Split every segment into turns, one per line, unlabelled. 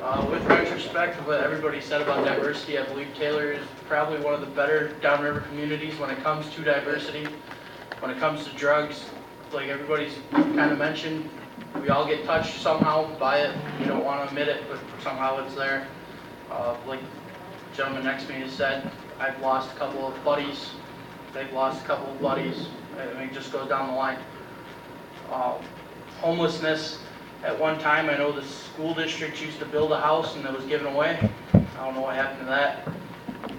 With retrospect of what everybody said about diversity, I believe Taylor is probably one of the better downriver communities when it comes to diversity. When it comes to drugs, like everybody's kind of mentioned, we all get touched somehow by it. You don't want to admit it, but somehow it's there. Like the gentleman next to me has said, I've lost a couple of buddies. They've lost a couple of buddies. I mean, it just goes down the line. Homelessness. At one time, I know the school district used to build a house and it was given away. I don't know what happened to that.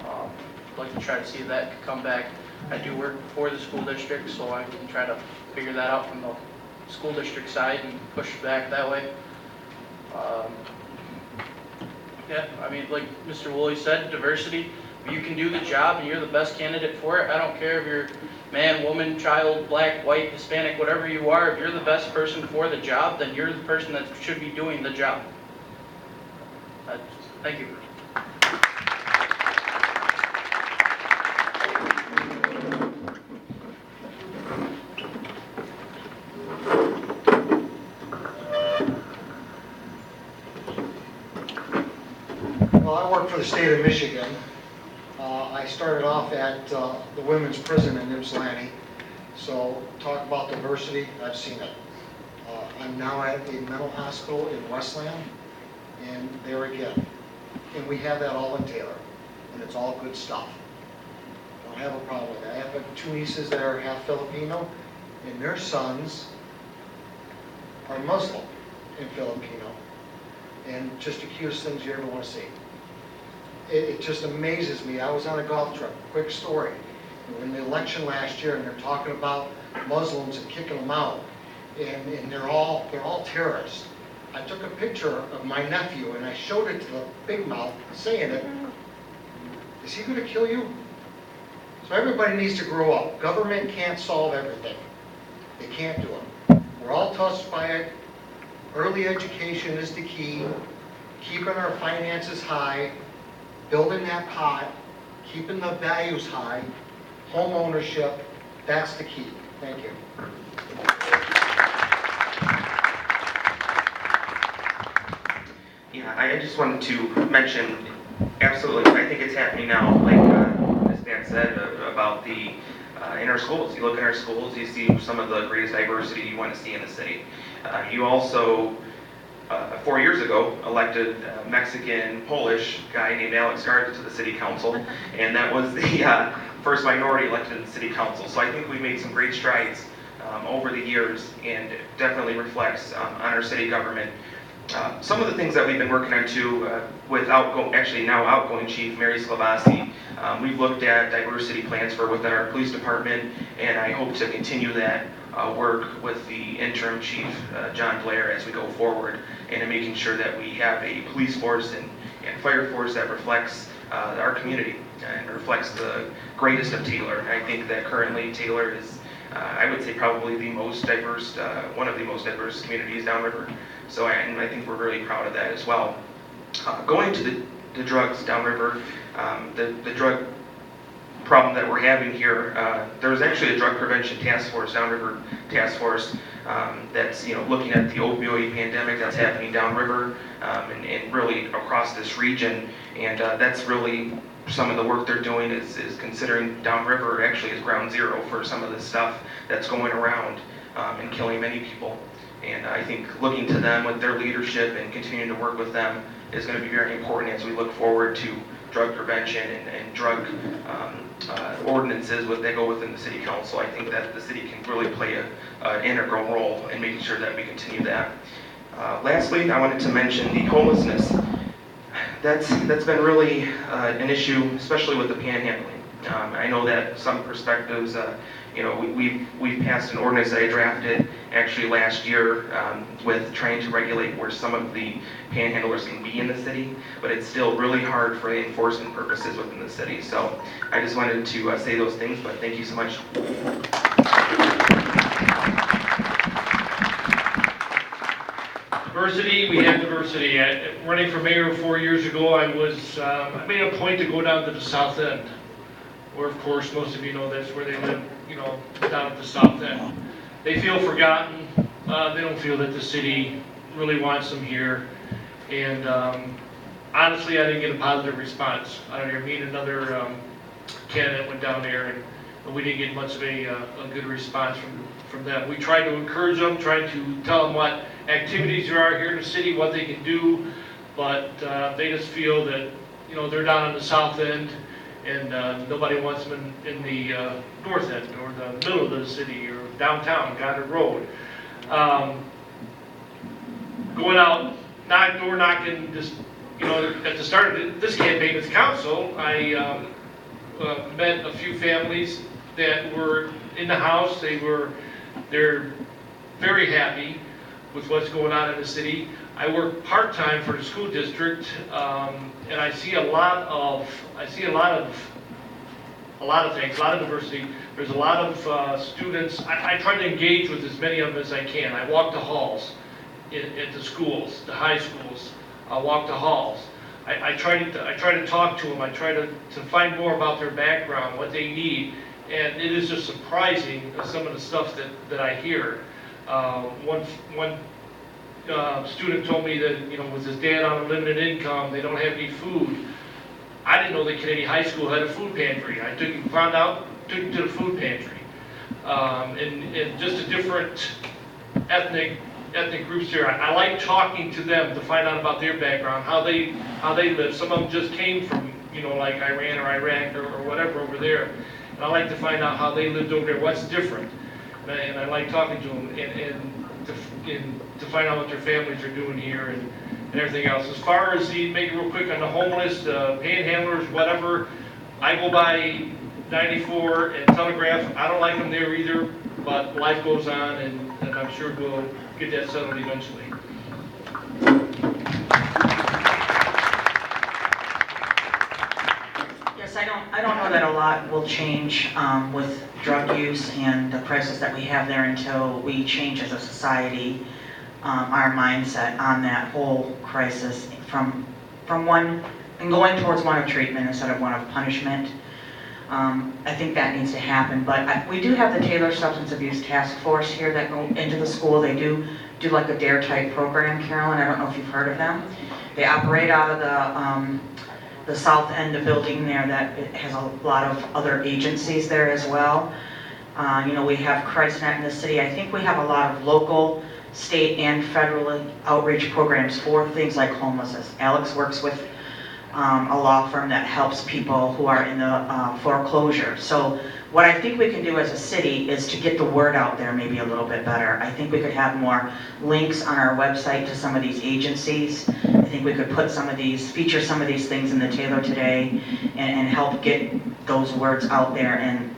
I'd like to try to see if that could come back. I do work for the school district, so I can try to figure that out from the school district side and push back that way. Yeah, I mean, like Mr. Woolley said, diversity. If you can do the job and you're the best candidate for it, I don't care if you're man, woman, child, black, white, Hispanic, whatever you are, if you're the best person for the job, then you're the person that should be doing the job. Thank you.
Well, I work for the state of Michigan. I started off at the women's prison in Ypsilanti. So talk about diversity, I've seen it. I'm now at a mental hospital in Westland, and there again. And we have that all in Taylor, and it's all good stuff. I don't have a problem with that. I have two nieces that are half Filipino, and their sons are Muslim and Filipino, and just the cutest things you ever want to see. It just amazes me. I was on a golf trip, quick story. In the election last year, and they're talking about Muslims and kicking them out, and they're all terrorists. I took a picture of my nephew and I showed it to the big mouth, saying it. Is he going to kill you? So everybody needs to grow up. Government can't solve everything. They can't do it. We're all touched by it. Early education is the key. Keeping our finances high, building that pot, keeping the values high, home ownership, that's the key. Thank you.
Yeah, I just wanted to mention, absolutely, I think it's happening now, like as Dan said, about the, in our schools. You look in our schools, you see some of the greatest diversity you want to see in the city. You also, 4 years ago, elected a Mexican, Polish guy named Alex Garza to the city council, and that was the first minority elected in the city council. So I think we've made some great strides over the years, and it definitely reflects on our city government. Some of the things that we've been working on too, with outgoing Chief Mary Slavasi, we've looked at diversity plans within our police department, and I hope to continue that work with the interim chief, John Blair, as we go forward, and in making sure that we have a police force and fire force that reflects our community and reflects the greatest of Taylor. And I think that currently Taylor is, I would say, probably the most diverse, one of the most diverse communities downriver. So I think we're really proud of that as well. Going to the drugs downriver, the drug problem that we're having here, there's actually a drug prevention task force, downriver task force, that's looking at the opioid pandemic that's happening downriver and really across this region, and that's really some of the work they're doing is considering downriver actually as ground zero for some of the stuff that's going around and killing many people. And I think looking to them with their leadership and continuing to work with them is going to be very important as we look forward to drug prevention and drug ordinances that go within the city council. I think that the city can really play an integral role in making sure that we continue that. Lastly, I wanted to mention the homelessness. That's been really an issue, especially with the panhandling. I know that some perspectives, we've passed an ordinance that I drafted actually last year with trying to regulate where some of the panhandlers can be in the city, but it's still really hard for the enforcement purposes within the city. So I just wanted to say those things, but thank you so much.
Diversity, we have diversity. Running for mayor 4 years ago, I made a point to go down to the south end, where of course most of you know that's where they live, down at the south end. They feel forgotten. They don't feel that the city really wants them here. And honestly, I didn't get a positive response. I don't hear me and another candidate went down there, and we didn't get much of a good response from them. We tried to encourage them, tried to tell them what activities there are here in the city, what they can do, but they just feel that, you know, they're down on the south end, and nobody wants them in the north end, or the middle of the city, or downtown, Goddard Road. Going out, door knocking, just, you know, at the start of this campaign as council, I met a few families that were in the house. They're very happy with what's going on in the city. I work part-time for the school district, and I see a lot of things, a lot of diversity. There's a lot of students. I try to engage with as many of them as I can. I walk the halls at the schools, the high schools. I walk the halls. I try to talk to them. I try to find more about their background, what they need, and it is just surprising some of the stuff that I hear. One student told me that, you know, with his dad on a limited income, they don't have any food. I didn't know that Kennedy High School had a food pantry. I took him to the food pantry, and just the different ethnic groups here. I like talking to them to find out about their background, how they live. Some of them just came from, you know, like Iran or Iraq or whatever over there. And I like to find out how they lived over there, what's different. And I like talking to them and to find out what their families are doing here and everything else. As far as make it real quick on the homeless, panhandlers, whatever, I go by 94 and Telegraph. I don't like them there either, but life goes on, and I'm sure we'll get that settled eventually.
Yes, I don't know that a lot will change with drug use and the crisis that we have there until we change as a society our mindset on that whole crisis from one and going towards one of treatment instead of one of punishment. I think that needs to happen, but we do have the Taylor Substance Abuse Task Force here that go into the school. They do like a DARE type program, Carolyn. I don't know if you've heard of them. They operate out of the south end of the building there that it has a lot of other agencies there as well. You know, we have ChristNet in the city. I think we have a lot of local, state, and federal outreach programs for things like homelessness. Alex works with a law firm that helps people who are in the foreclosure. So what I think we can do as a city is to get the word out there maybe a little bit better. I think we could have more links on our website to some of these agencies. I think we could put feature some of these things in the Taylor Today and help get those words out there and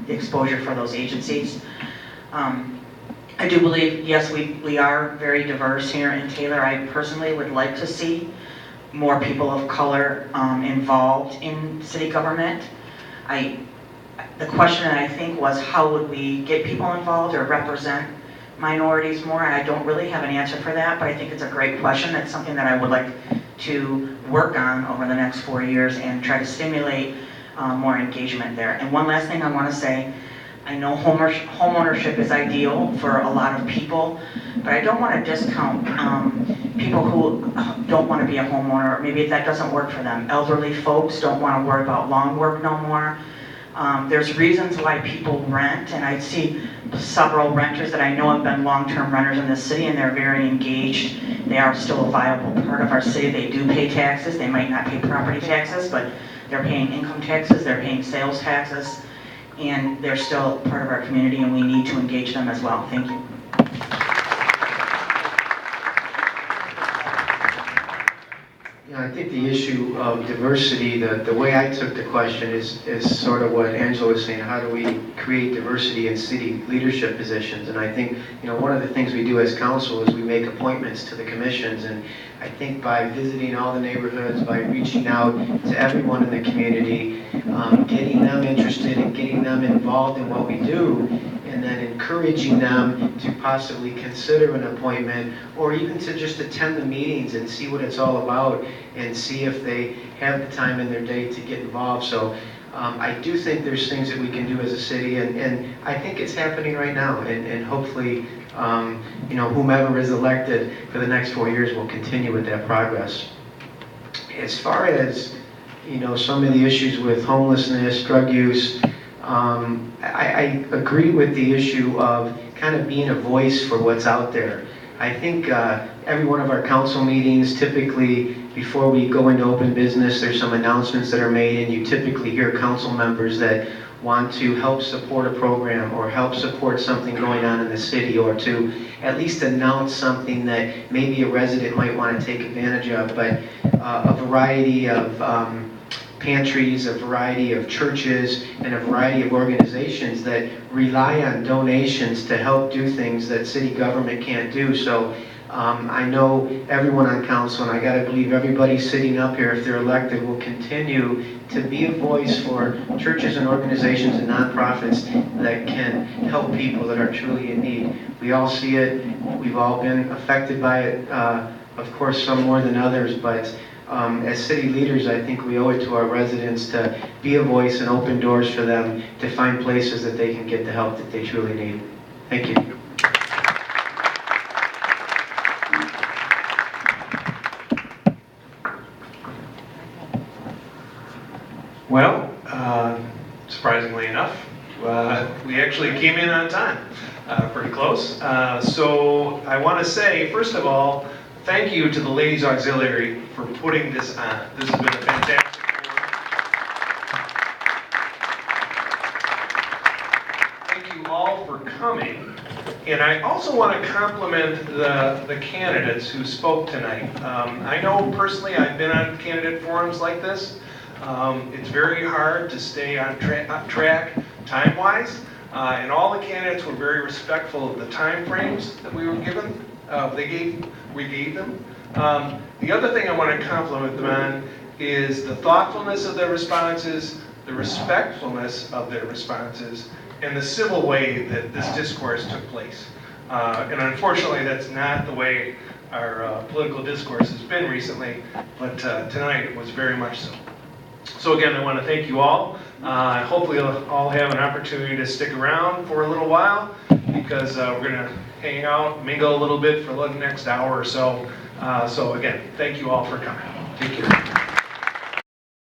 the exposure for those agencies. I do believe, yes, we are very diverse here in Taylor. I personally would like to see more people of color involved in city government. The question that I think was, how would we get people involved or represent minorities more? And I don't really have an answer for that, but I think it's a great question. That's something that I would like to work on over the next 4 years and try to stimulate more engagement there. And one last thing I want to say, I know homeownership is ideal for a lot of people, but I don't want to discount people who don't want to be a homeowner. Maybe that doesn't work for them. Elderly folks don't want to worry about lawn work no more. There's reasons why people rent, and I see several renters that I know have been long-term renters in this city, and they're very engaged. They are still a viable part of our city. They do pay taxes. They might not pay property taxes, but they're paying income taxes, they're paying sales taxes, and they're still part of our community, and we need to engage them as well. Thank you.
Yeah, I think the issue of diversity, the way I took the question is sort of what Angela was saying. How do we create diversity in city leadership positions? And I think, you know, one of the things we do as council is we make appointments to the commissions, and I think by visiting all the neighborhoods, by reaching out to everyone in the community, getting them interested and getting them involved in what we do, and then encouraging them to possibly consider an appointment or even to just attend the meetings and see what it's all about and see if they have the time in their day to get involved. So I do think there's things that we can do as a city, and I think it's happening right now, and hopefully whomever is elected for the next 4 years will continue with that progress. As far as, some of the issues with homelessness, drug use, I agree with the issue of kind of being a voice for what's out there. I think every one of our council meetings, typically before we go into open business, there's some announcements that are made, and you typically hear council members that want to help support a program or help support something going on in the city, or to at least announce something that maybe a resident might want to take advantage of. But a variety of pantries, a variety of churches, and a variety of organizations that rely on donations to help do things that city government can't do. So I know everyone on council, and I gotta believe everybody sitting up here, if they're elected, will continue to be a voice for churches and organizations and nonprofits that can help people that are truly in need. We all see it, we've all been affected by it, of course some more than others, but as city leaders, I think we owe it to our residents to be a voice and open doors for them to find places that they can get the help that they truly need. Thank you.
Well, surprisingly enough, we actually came in on time, pretty close. So I want to say, first of all, thank you to the Ladies Auxiliary for putting this on. This has been a fantastic forum. Thank you all for coming. And I also want to compliment the candidates who spoke tonight. I know personally I've been on candidate forums like this. It's very hard to stay on track time-wise, and all the candidates were very respectful of the time frames that we were given. We gave them. The other thing I want to compliment them on is the thoughtfulness of their responses, the respectfulness of their responses, and the civil way that this discourse took place. And unfortunately, that's not the way our political discourse has been recently, but tonight it was very much so. So again, I want to thank you all. Hopefully you'll all have an opportunity to stick around for a little while, because we're going to hang out, mingle a little bit for the next hour or so. So again, thank you all for coming. Take care.